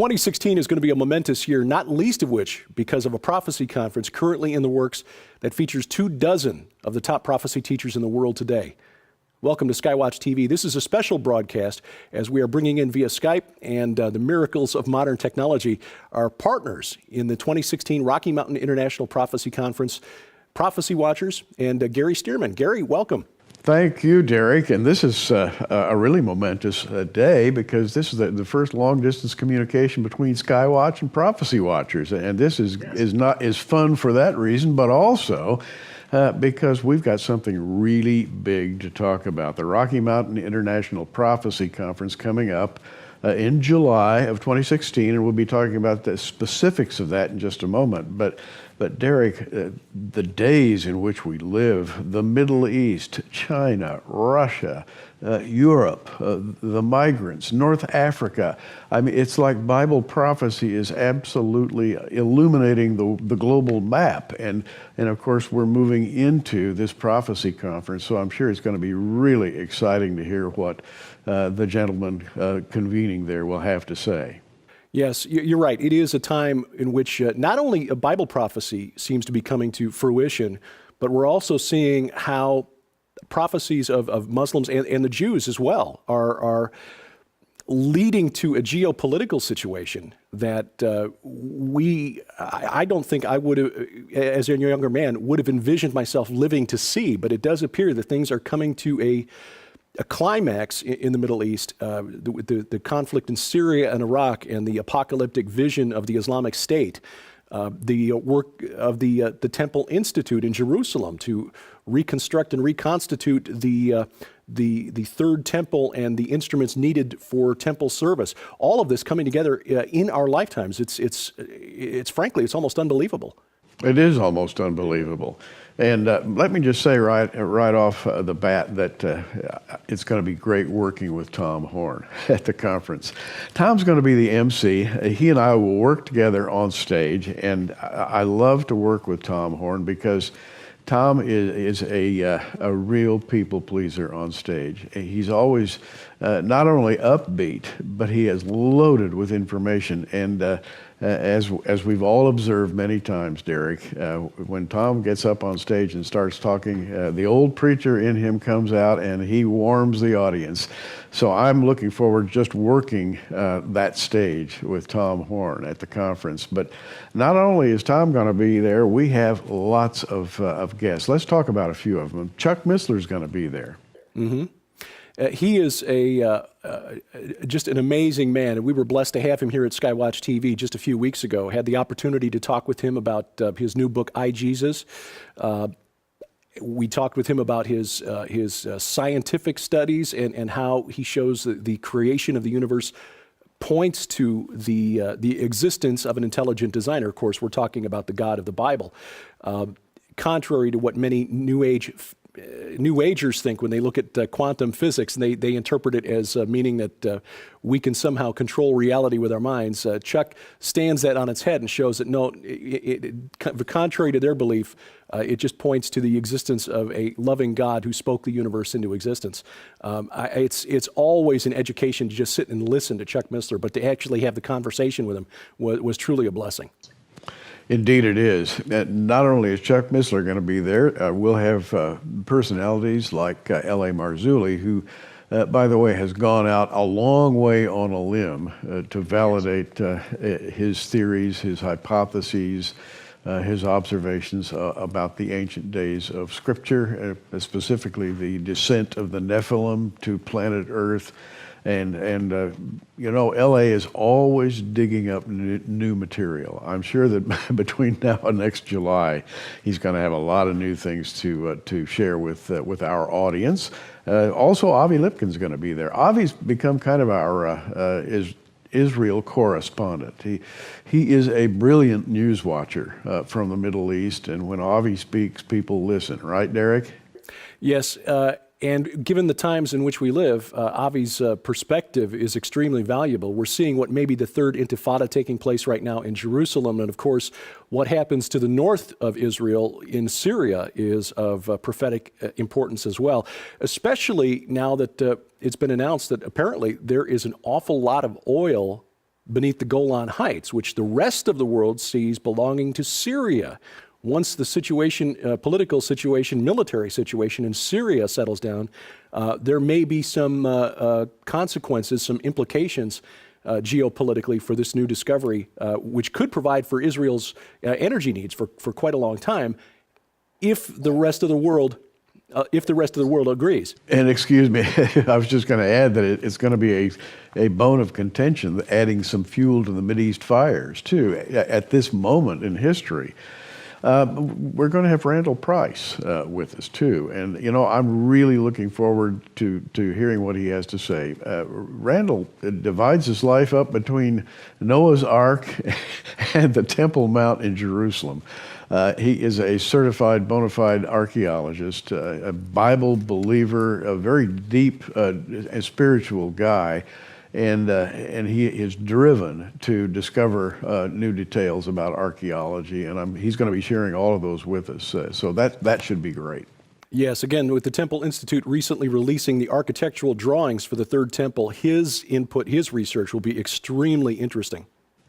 2016 is going to be a momentous year, not least of which because of a prophecy conference currently in the works that features 24 of the top prophecy teachers in the world today. Welcome to SkyWatchTV. This is a special broadcast as we are bringing in via Skype and the miracles of modern technology, our partners in the 2016 Rocky Mountain International Prophecy Conference, Prophecy Watchers, and Gary Stearman. Gary, welcome. Thank you, Derek. And this is a really momentous day because this is the first long-distance communication between SkyWatch and Prophecy Watchers. And this is fun for that reason, but also because we've got something really big to talk about. The Rocky Mountain International Prophecy Conference coming up in July of 2016, and we'll be talking about the specifics of that in just a moment. But Derek, the days in which we live, the Middle East, China, Russia, Europe, the migrants, North Africa, I mean, it's like Bible prophecy is absolutely illuminating the global map. And of course, we're moving into this prophecy conference, so I'm sure it's going to be really exciting to hear what the gentleman convening there will have to say. Yes, you're right. It is a time in which not only a Bible prophecy seems to be coming to fruition, but we're also seeing how prophecies of Muslims and the Jews as well are leading to a geopolitical situation that I don't think I would have, as a younger man, would have envisioned myself living to see. But it does appear that things are coming to a climax in the Middle East, the conflict in Syria and Iraq, and the apocalyptic vision of the Islamic State, the work of the Temple Institute in Jerusalem to reconstruct and reconstitute the third temple and the instruments needed for temple service. All of this coming together in our lifetimes. It's frankly, it's almost unbelievable. It is almost unbelievable. And let me just say right off the bat that it's going to be great working with Tom Horn at the conference. Tom's going to be the MC. He and I will work together on stage, and I love to work with Tom Horn because Tom is a real people pleaser on stage. He's always not only upbeat, but he is loaded with information. And as we've all observed many times, Derek, when Tom gets up on stage and starts talking, the old preacher in him comes out and he warms the audience. So I'm looking forward to just working that stage with Tom Horn at the conference. But not only is Tom going to be there, we have lots of guests. Let's talk about a few of them. Chuck Missler's going to be there. Mm-hmm. He is just an amazing man, and we were blessed to have him here at SkyWatch TV just a few weeks ago. Had the opportunity to talk with him about his new book, I, Jesus. We talked with him about his scientific studies and how he shows the creation of the universe points to the existence of an intelligent designer. Of course, we're talking about the God of the Bible. Contrary to what many New Agers think when they look at quantum physics, and they interpret it as meaning that we can somehow control reality with our minds. Chuck stands that on its head and shows that no, contrary to their belief, it just points to the existence of a loving God who spoke the universe into existence. It's always an education to just sit and listen to Chuck Missler, but to actually have the conversation with him was truly a blessing. Indeed it is. Not only is Chuck Missler going to be there, we'll have personalities like L.A. Marzulli, who, by the way, has gone out a long way on a limb to validate his theories, his hypotheses, his observations about the ancient days of Scripture, specifically the descent of the Nephilim to planet Earth. And you know, LA is always digging up new material. I'm sure that between now and next July, he's going to have a lot of new things to share with our audience. Also, Avi Lipkin's going to be there. Avi's become kind of our Israel correspondent. He is a brilliant news watcher from the Middle East, and when Avi speaks, people listen. Right, Derek? Yes. And given the times in which we live, Avi's perspective is extremely valuable. We're seeing what may be the third intifada taking place right now in Jerusalem. And of course, what happens to the north of Israel in Syria is of prophetic importance as well, especially now that it's been announced that apparently there is an awful lot of oil beneath the Golan Heights, which the rest of the world sees belonging to Syria. Once the situation, political situation, military situation in Syria settles down, there may be some consequences, some implications geopolitically for this new discovery, which could provide for Israel's energy needs for quite a long time, if the rest of the world agrees. And excuse me, I was just going to add that it's going to be a bone of contention, adding some fuel to the Mideast fires, too, at this moment in history. We're going to have Randall Price with us, too. And, you know, I'm really looking forward to hearing what he has to say. Randall divides his life up between Noah's Ark and the Temple Mount in Jerusalem. He is a certified bona fide archaeologist, a Bible believer, a very deep and spiritual guy. And he is driven to discover new details about archaeology, and he's going to be sharing all of those with us. So that should be great. Yes, again, with the Temple Institute recently releasing the architectural drawings for the Third Temple, his input, his research will be extremely interesting.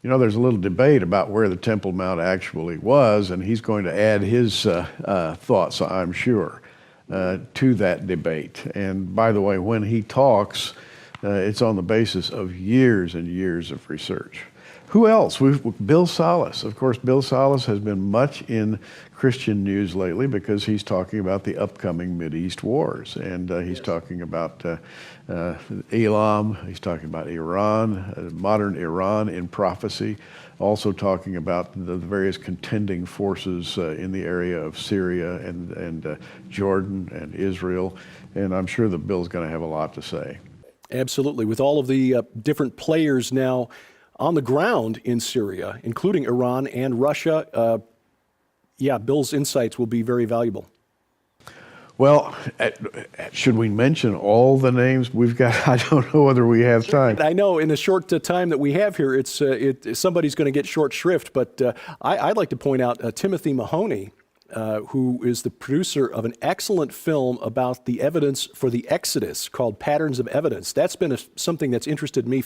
You know, there's a little debate about where the Temple Mount actually was, and he's going to add his thoughts, I'm sure, to that debate. And by the way, when he talks, it's on the basis of years and years of research. Who else? Bill Salus. Of course, Bill Salus has been much in Christian news lately because he's talking about the upcoming Mideast wars. And he's talking about Elam, he's talking about Iran, modern Iran in prophecy, also talking about the various contending forces in the area of Syria and Jordan and Israel. And I'm sure that Bill's going to have a lot to say. Absolutely. With all of the different players now on the ground in Syria, including Iran and Russia, Bill's insights will be very valuable. Well, should we mention all the names we've got? I don't know whether we have time. I know in the short time that we have here, somebody's going to get short shrift, but I'd like to point out Timothy Mahoney, who is the producer of an excellent film about the evidence for the Exodus called Patterns of Evidence. That's been something that's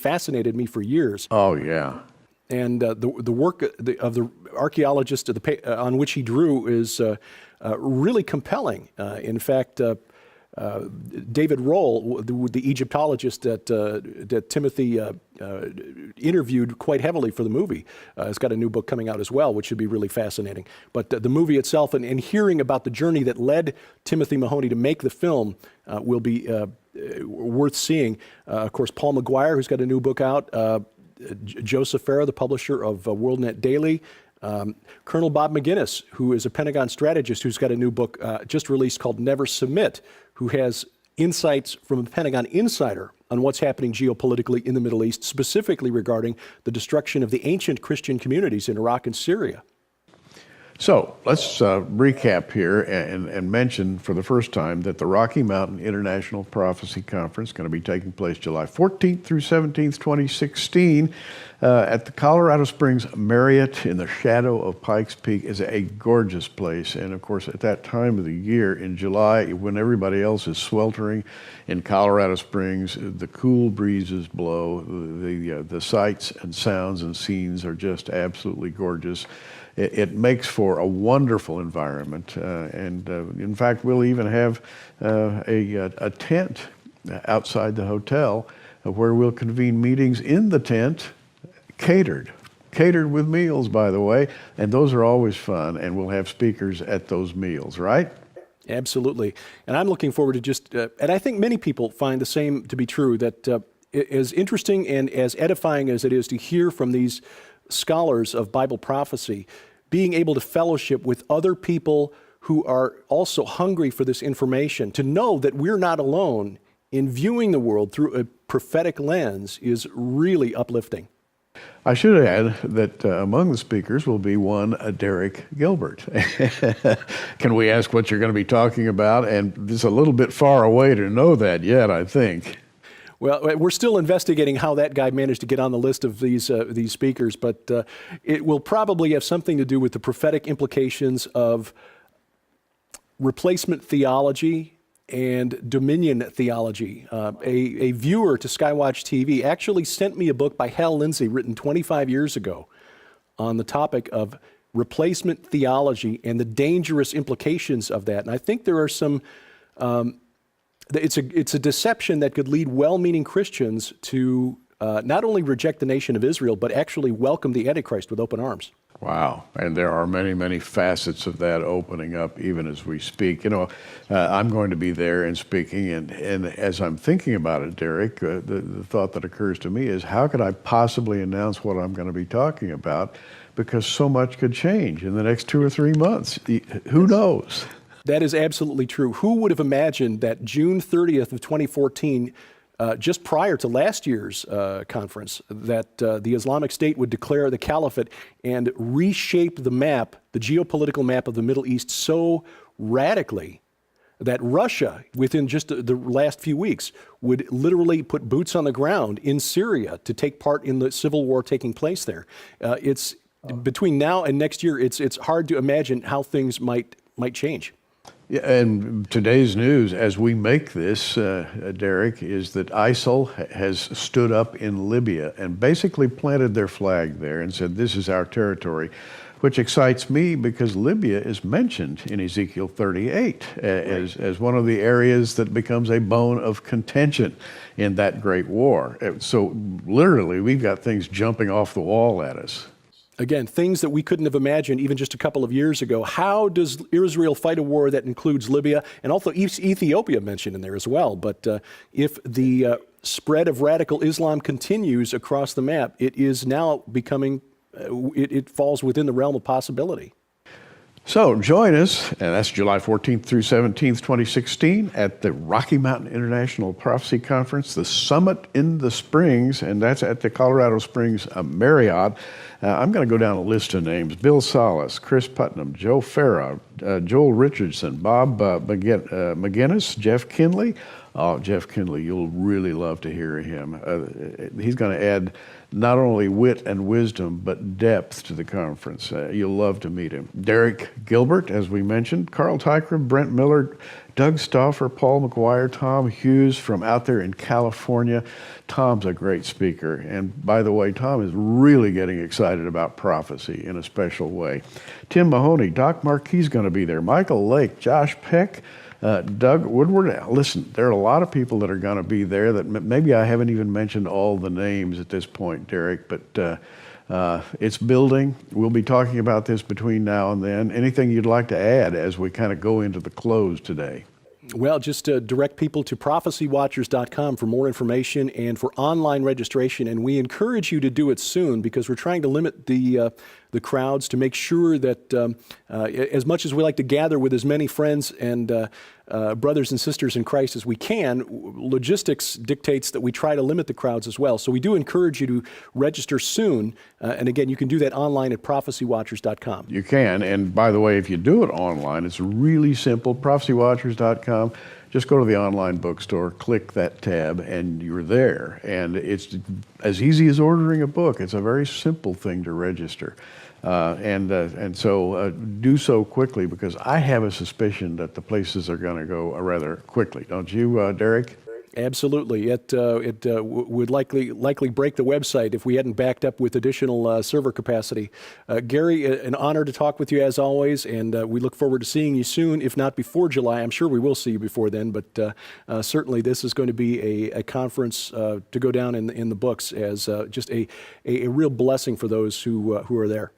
fascinated me for years. Oh, yeah. And the work of the archaeologist on which he drew is really compelling. In fact, David Roll, the Egyptologist that Timothy interviewed quite heavily for the movie, has got a new book coming out as well, which should be really fascinating. But the movie itself and hearing about the journey that led Timothy Mahoney to make the film will be worth seeing. Of course, Paul McGuire, who's got a new book out, Joseph Farah, the publisher of WorldNet Daily, Colonel Bob McGinnis, who is a Pentagon strategist who's got a new book just released called Never Submit, who has insights from a Pentagon insider on what's happening geopolitically in the Middle East, specifically regarding the destruction of the ancient Christian communities in Iraq and Syria. So let's recap here and mention for the first time that the Rocky Mountain International Prophecy Conference is going to be taking place July 14th through 17th, 2016 at the Colorado Springs Marriott in the shadow of Pikes Peak. Is a gorgeous place. And of course, at that time of the year in July, when everybody else is sweltering in Colorado Springs, the cool breezes blow, the sights and sounds and scenes are just absolutely gorgeous. It makes for a wonderful environment, and in fact, we'll even have a tent outside the hotel where we'll convene meetings in the tent, catered with meals, by the way, and those are always fun, and we'll have speakers at those meals, right? Absolutely, and I'm looking forward to and I think many people find the same to be true, that as interesting and as edifying as it is to hear from these scholars of Bible prophecy, being able to fellowship with other people who are also hungry for this information, to know that we're not alone in viewing the world through a prophetic lens is really uplifting. I should add that among the speakers will be one Derek Gilbert. Can we ask what you're going to be talking about? And it's a little bit far away to know that yet, I think. Well, we're still investigating how that guy managed to get on the list of these speakers, but it will probably have something to do with the prophetic implications of replacement theology and dominion theology. A viewer to SkyWatch TV actually sent me a book by Hal Lindsey written 25 years ago on the topic of replacement theology and the dangerous implications of that. And I think there are some, it's a deception that could lead well-meaning Christians to not only reject the nation of Israel, but actually welcome the Antichrist with open arms. Wow. And there are many, many facets of that opening up even as we speak. You know, I'm going to be there and speaking, and as I'm thinking about it, Derek, the thought that occurs to me is, how could I possibly announce what I'm going to be talking about? Because so much could change in the next 2 or 3 months. Who knows? That is absolutely true. Who would have imagined that June 30th of 2014, just prior to last year's conference, that the Islamic State would declare the caliphate and reshape the map, the geopolitical map of the Middle East so radically that Russia, within just the last few weeks, would literally put boots on the ground in Syria to take part in the civil war taking place there. It's between now and next year, it's hard to imagine how things might change. Yeah, and today's news, as we make this, Derek, is that ISIL has stood up in Libya and basically planted their flag there and said, this is our territory, which excites me because Libya is mentioned in Ezekiel 38 as one of the areas that becomes a bone of contention in that great war. So literally, we've got things jumping off the wall at us. Again, things that we couldn't have imagined even just a couple of years ago. How does Israel fight a war that includes Libya and also Ethiopia mentioned in there as well? But if the spread of radical Islam continues across the map, it is now becoming, it falls within the realm of possibility. So join us, and that's July 14th through 17th, 2016, at the Rocky Mountain International Prophecy Conference, the Summit in the Springs, and that's at the Colorado Springs Marriott. I'm going to go down a list of names: Bill Salas, Chris Putnam, Joe Farah, Joel Richardson, Bob McGinnis, Jeff Kinley. Oh, Jeff Kinley, you'll really love to hear him. He's going to add not only wit and wisdom, but depth to the conference. You'll love to meet him. Derek Gilbert, as we mentioned, Carl Tykram, Brent Miller, Doug Stauffer, Paul McGuire, Tom Hughes from out there in California. Tom's a great speaker. And by the way, Tom is really getting excited about prophecy in a special way. Tim Mahoney, Doc Marquis is going to be there. Michael Lake, Josh Peck, Doug Woodward. Listen, there are a lot of people that are going to be there that maybe I haven't even mentioned all the names at this point, Derek, but it's building. We'll be talking about this between now and then. Anything you'd like to add as we kind of go into the close today? Well, just direct people to prophecywatchers.com for more information and for online registration. And we encourage you to do it soon because we're trying to limit the crowds to make sure that as much as we like to gather with as many friends and brothers and sisters in Christ as we can, logistics dictates that we try to limit the crowds as well. So we do encourage you to register soon. And again, you can do that online at prophecywatchers.com. You can. And by the way, if you do it online, it's really simple. Prophecywatchers.com. Just go to the online bookstore, click that tab, and you're there. And it's as easy as ordering a book. It's a very simple thing to register. And so do so quickly, because I have a suspicion that the places are going to go rather quickly. Don't you, Derek? Absolutely. It would likely break the website if we hadn't backed up with additional server capacity. Gary, an honor to talk with you as always, and we look forward to seeing you soon, if not before July. I'm sure we will see you before then, but certainly this is going to be a conference to go down in the books as just a real blessing for those who are there.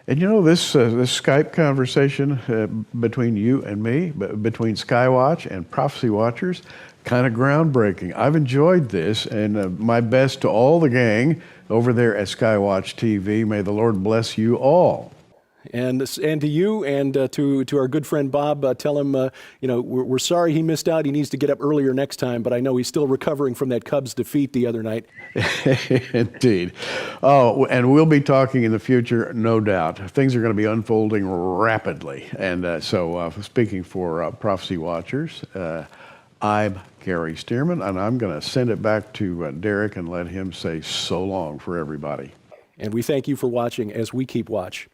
And you know, this Skype conversation between you and me, between Skywatch and Prophecy Watchers, kind of groundbreaking. I've enjoyed this, and my best to all the gang over there at SkyWatch TV. May the Lord bless you all. And to you and to our good friend Bob, tell him, we're sorry he missed out. He needs to get up earlier next time, but I know he's still recovering from that Cubs defeat the other night. Indeed. Oh, and we'll be talking in the future, no doubt. Things are going to be unfolding rapidly. And so speaking for Prophecy Watchers, I'm Gary Stearman, and I'm going to send it back to Derek and let him say so long for everybody. And we thank you for watching as we keep watch.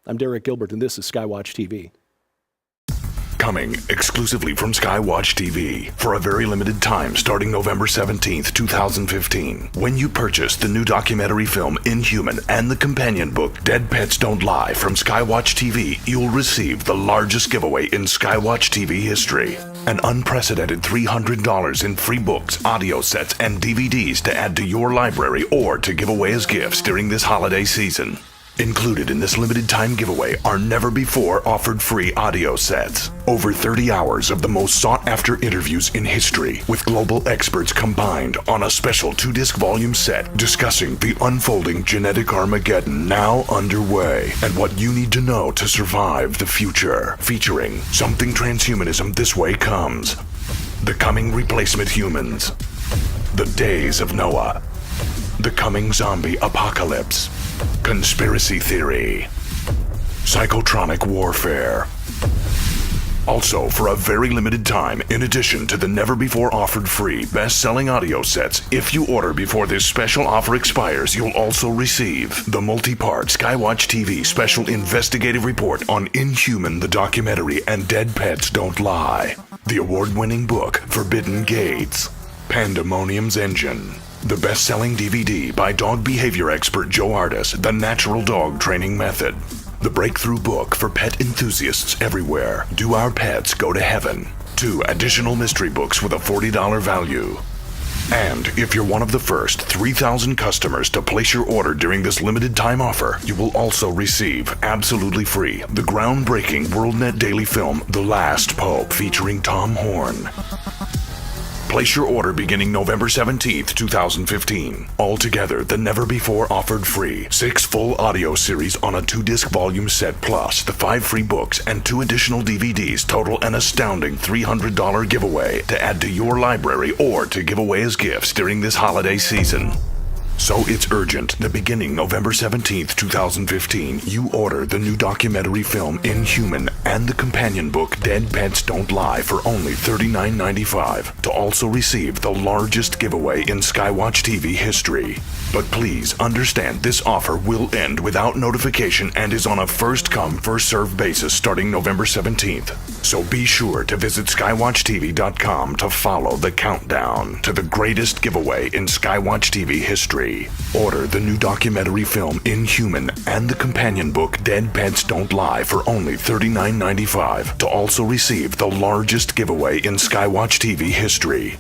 I'm Derek Gilbert, and this is SkyWatch TV. Coming exclusively from SkyWatch TV for a very limited time starting November 17th, 2015. When you purchase the new documentary film Inhuman and the companion book Dead Pets Don't Lie from SkyWatch TV, you'll receive the largest giveaway in SkyWatch TV history. An unprecedented $300 in free books, audio sets, and DVDs to add to your library or to give away as gifts during this holiday season. Included in this limited time giveaway are never before offered free audio sets. Over 30 hours of the most sought after interviews in history with global experts combined on a special 2-disc volume set discussing the unfolding genetic Armageddon now underway and what you need to know to survive the future. Featuring Something Transhumanism This Way Comes, The Coming Replacement Humans, The Days of Noah, The Coming Zombie Apocalypse, Conspiracy Theory, Psychotronic Warfare. Also, for a very limited time, in addition to the never-before-offered free best-selling audio sets, if you order before this special offer expires, you'll also receive the multi-part SkyWatch TV special investigative report on Inhuman the documentary and Dead Pets Don't Lie, the award-winning book Forbidden Gates, Pandemonium's Engine, the best-selling DVD by dog behavior expert Joe Artis, The Natural Dog Training Method, the breakthrough book for pet enthusiasts everywhere, Do Our Pets Go to Heaven, 2 additional mystery books with a $40 value. And if you're one of the first 3,000 customers to place your order during this limited time offer, you will also receive, absolutely free, the groundbreaking WorldNet daily film The Last Pope featuring Tom Horn. Place your order beginning November 17th, 2015. Altogether, the never-before-offered free 6 full audio series on a 2-disc volume set plus the 5 free books and 2 additional DVDs total an astounding $300 giveaway to add to your library or to give away as gifts during this holiday season. So it's urgent that beginning November 17th, 2015, you order the new documentary film Inhuman and the companion book Dead Pets Don't Lie for only $39.95 to also receive the largest giveaway in SkyWatch TV history. But please understand this offer will end without notification and is on a first-come, first-served basis starting November 17th. So be sure to visit SkyWatchTV.com to follow the countdown to the greatest giveaway in SkyWatch TV history. Order the new documentary film Inhuman and the companion book Dead Pets Don't Lie for only $39.95 to also receive the largest giveaway in SkyWatch TV history.